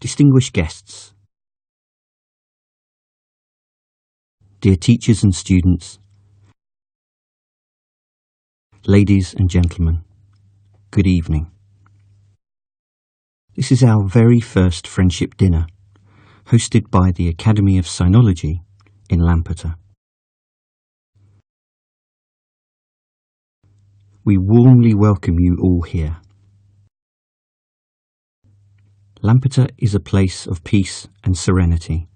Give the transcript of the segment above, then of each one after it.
distinguished guests, dear teachers and students, ladies and gentlemen, good evening. This is our very first friendship dinner, hosted by the Academy of Sinology in Lampeter. We warmly welcome you all here. Lampeter is a place of peace and serenity.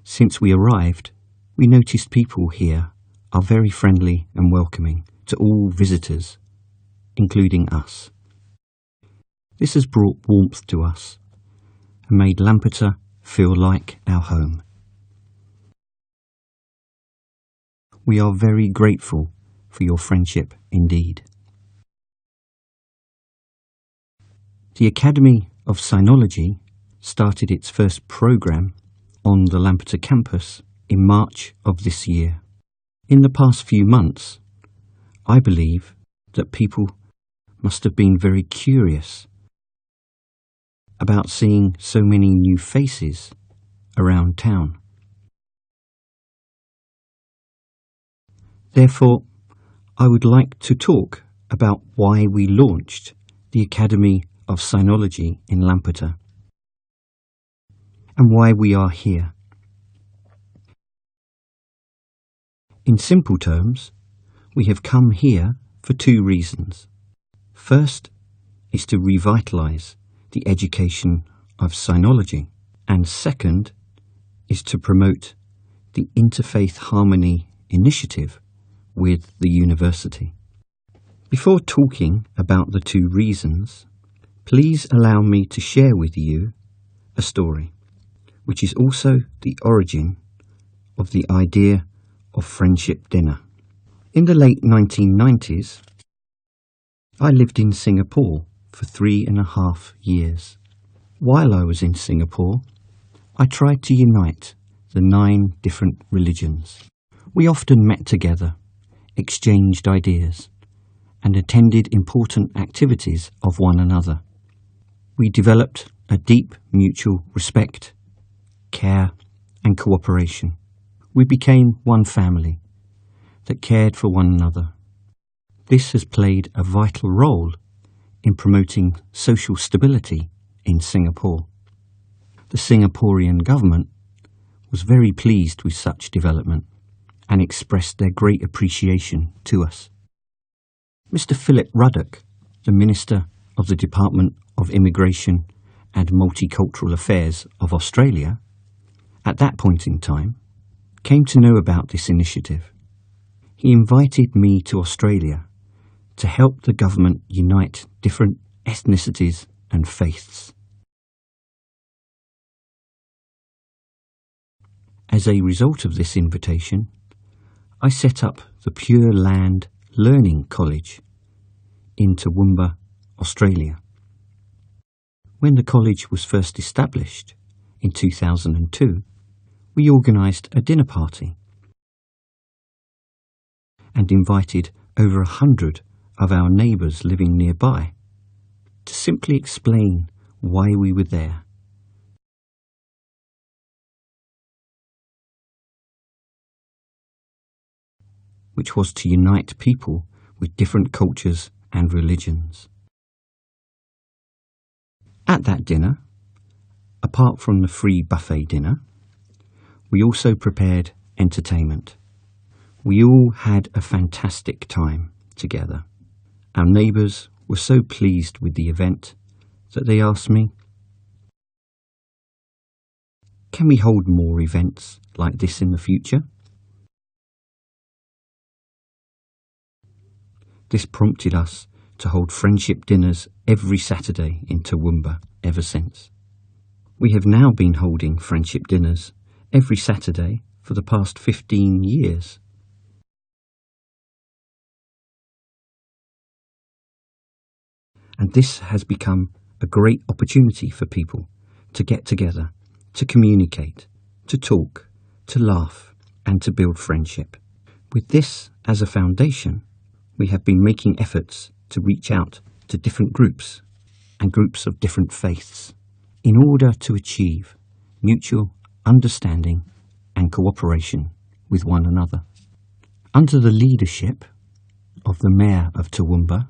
Since we arrived, we noticed people here are very friendly and welcoming to all visitors, including us. This has brought warmth to us and made Lampeter feel like our home. We are very grateful for your friendship indeed. The Academy of Sinology started its first programme on the Lampeter campus in March of this year. In the past few months, I believe that people must have been very curious about seeing so many new faces around town. Therefore, I would like to talk about why we launched the Academy of Sinology in Lampeter and why we are here. In simple terms, we have come here for two reasons. First is to revitalise the education of Sinology, and second is to promote the Interfaith Harmony initiative with the university. Before talking about the two reasons, please allow me to share with you a story, which is also the origin of the idea of friendship dinner. In the late 1990s, I lived in Singapore for 3.5 years. While I was in Singapore, I tried to unite the 9 different religions. We often met together, exchanged ideas, and attended important activities of one another. We developed a deep mutual respect, care, and cooperation. We became one family that cared for one another. This has played a vital role in promoting social stability in Singapore. The Singaporean government was very pleased with such development and expressed their great appreciation to us. Mr. Philip Ruddock, the Minister of the Department of Immigration and Multicultural Affairs of Australia, at that point in time, came to know about this initiative. He invited me to Australia to help the government unite different ethnicities and faiths. As a result of this invitation, I set up the Pure Land Learning College in Toowoomba, Australia. When the college was first established in 2002, we organised a dinner party and invited over 100 of our neighbours living nearby to simply explain why we were there. Which was to unite people with different cultures and religions. At that dinner, apart from the free buffet dinner, we also prepared entertainment. We all had a fantastic time together. Our neighbours were so pleased with the event that they asked me, "Can we hold more events like this in the future?" This prompted us to hold friendship dinners every Saturday in Toowoomba ever since. We have now been holding friendship dinners every Saturday for the past 15 years. And this has become a great opportunity for people to get together, to communicate, to talk, to laugh, and to build friendship. With this as a foundation, we have been making efforts to reach out to different groups and groups of different faiths in order to achieve mutual understanding and cooperation with one another. Under the leadership of the Mayor of Toowoomba,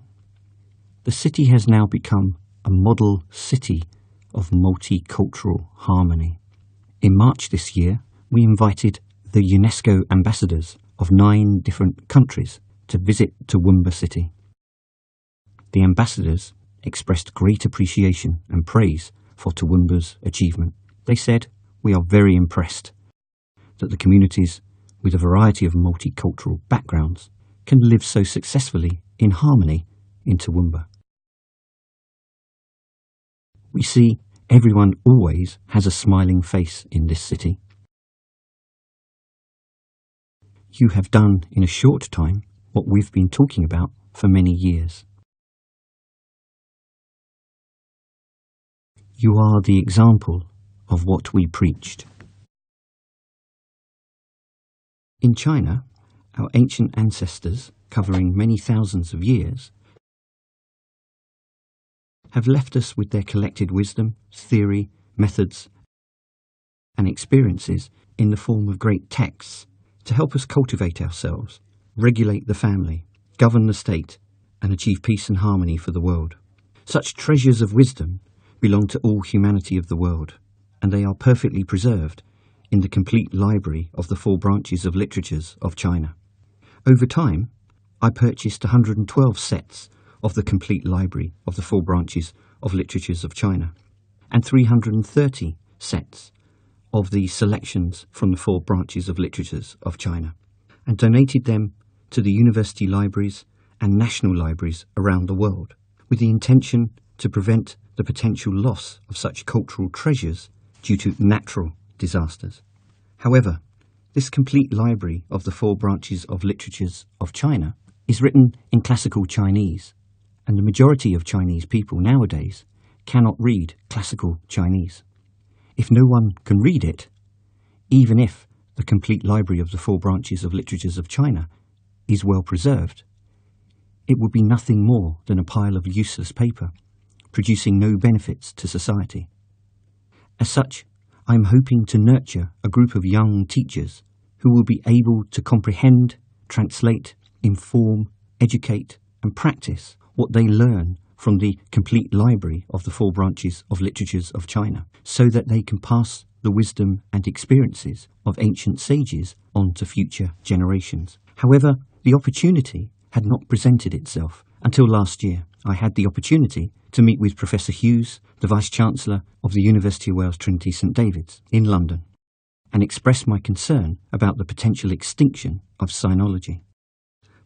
the city has now become a model city of multicultural harmony. In March this year, we invited the UNESCO ambassadors of 9 different countries to visit Toowoomba City. The ambassadors expressed great appreciation and praise for Toowoomba's achievement. They said, "We are very impressed that the communities with a variety of multicultural backgrounds can live so successfully in harmony in Toowoomba." We see everyone always has a smiling face in this city. You have done in a short time what we've been talking about for many years. You are the example of what we preached. In China, our ancient ancestors, covering many thousands of years, have left us with their collected wisdom, theory, methods, and experiences in the form of great texts to help us cultivate ourselves, regulate the family, govern the state, and achieve peace and harmony for the world. Such treasures of wisdom belong to all humanity of the world, and they are perfectly preserved in the complete library of the 4 branches of literatures of China. Over time, I purchased 112 sets of the complete library of the 4 branches of literatures of China, and 330 sets of the selections from the 4 branches of literatures of China, and donated them to the university libraries and national libraries around the world, with the intention to prevent the potential loss of such cultural treasures due to natural disasters. However, this complete library of the 4 branches of literatures of China is written in classical Chinese, and the majority of Chinese people nowadays cannot read classical Chinese. If no one can read it, even if the complete library of the 4 branches of literatures of China is well preserved, it would be nothing more than a pile of useless paper, producing no benefits to society. As such, I am hoping to nurture a group of young teachers who will be able to comprehend, translate, inform, educate, and practice what they learn from the complete library of the 4 branches of literatures of China, so that they can pass the wisdom and experiences of ancient sages on to future generations. However, the opportunity had not presented itself until last year. I had the opportunity to meet with Professor Hughes, the Vice-Chancellor of the University of Wales Trinity St David's in London, and express my concern about the potential extinction of sinology.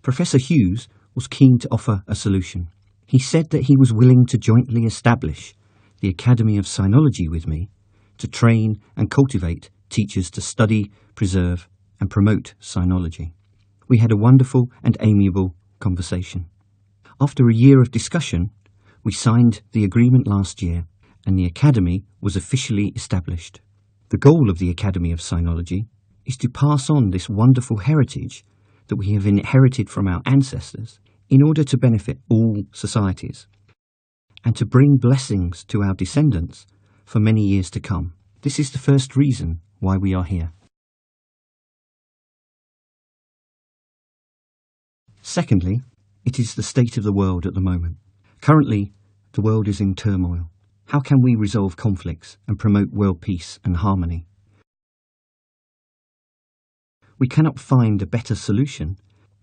Professor Hughes was keen to offer a solution. He said that he was willing to jointly establish the Academy of Sinology with me to train and cultivate teachers to study, preserve, and promote sinology. We had a wonderful and amiable conversation. After a year of discussion, we signed the agreement last year, and the Academy was officially established. The goal of the Academy of Sinology is to pass on this wonderful heritage that we have inherited from our ancestors in order to benefit all societies, and to bring blessings to our descendants for many years to come. This is the first reason why we are here. Secondly, it is the state of the world at the moment. Currently, the world is in turmoil. How can we resolve conflicts and promote world peace and harmony? We cannot find a better solution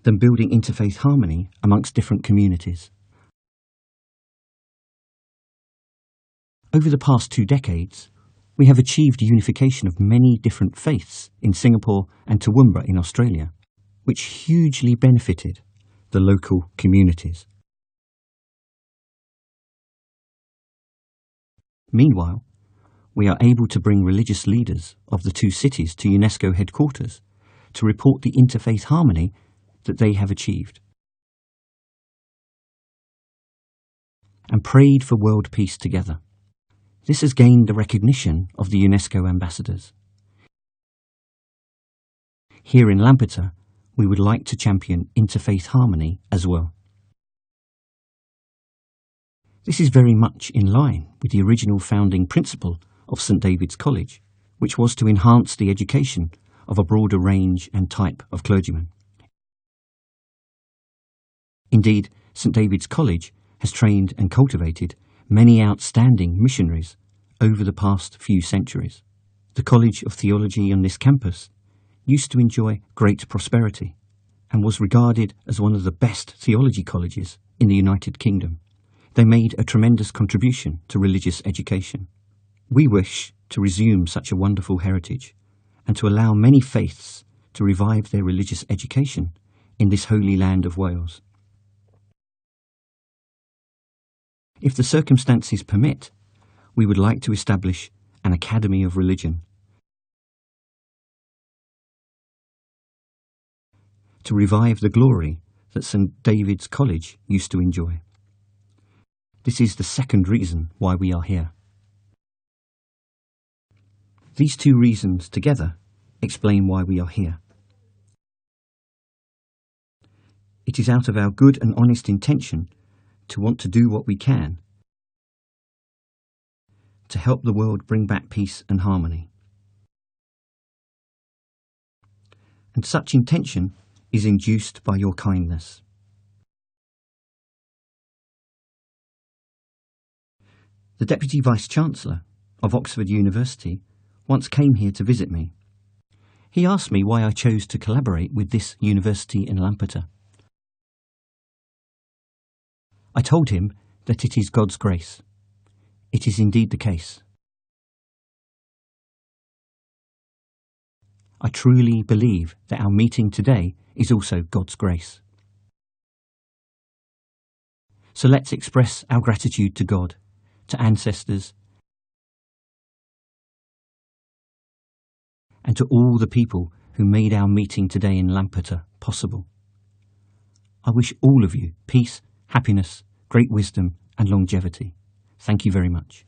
than building interfaith harmony amongst different communities. Over the past 2 decades, we have achieved unification of many different faiths in Singapore and Toowoomba in Australia, which hugely benefited the local communities. Meanwhile, we are able to bring religious leaders of the 2 cities to UNESCO headquarters to report the interfaith harmony that they have achieved, and prayed for world peace together. This has gained the recognition of the UNESCO ambassadors. Here in Lampeter, we would like to champion interfaith harmony as well. This is very much in line with the original founding principle of St. David's College, which was to enhance the education of a broader range and type of clergymen. Indeed, St. David's College has trained and cultivated many outstanding missionaries over the past few centuries. The College of Theology on this campus used to enjoy great prosperity and was regarded as one of the best theology colleges in the United Kingdom. They made a tremendous contribution to religious education. We wish to resume such a wonderful heritage and to allow many faiths to revive their religious education in this holy land of Wales. If the circumstances permit, we would like to establish an Academy of Religion to revive the glory that St. David's College used to enjoy. This is the second reason why we are here. These two reasons together explain why we are here. It is out of our good and honest intention to want to do what we can to help the world bring back peace and harmony. And such intention is induced by your kindness. The Deputy Vice-Chancellor of Oxford University once came here to visit me. He asked me why I chose to collaborate with this university in Lampeter. I told him that it is God's grace. It is indeed the case. I truly believe that our meeting today is also God's grace. So let's express our gratitude to God, to ancestors, and to all the people who made our meeting today in Lampeter possible. I wish all of you peace, happiness, great wisdom and longevity. Thank you very much.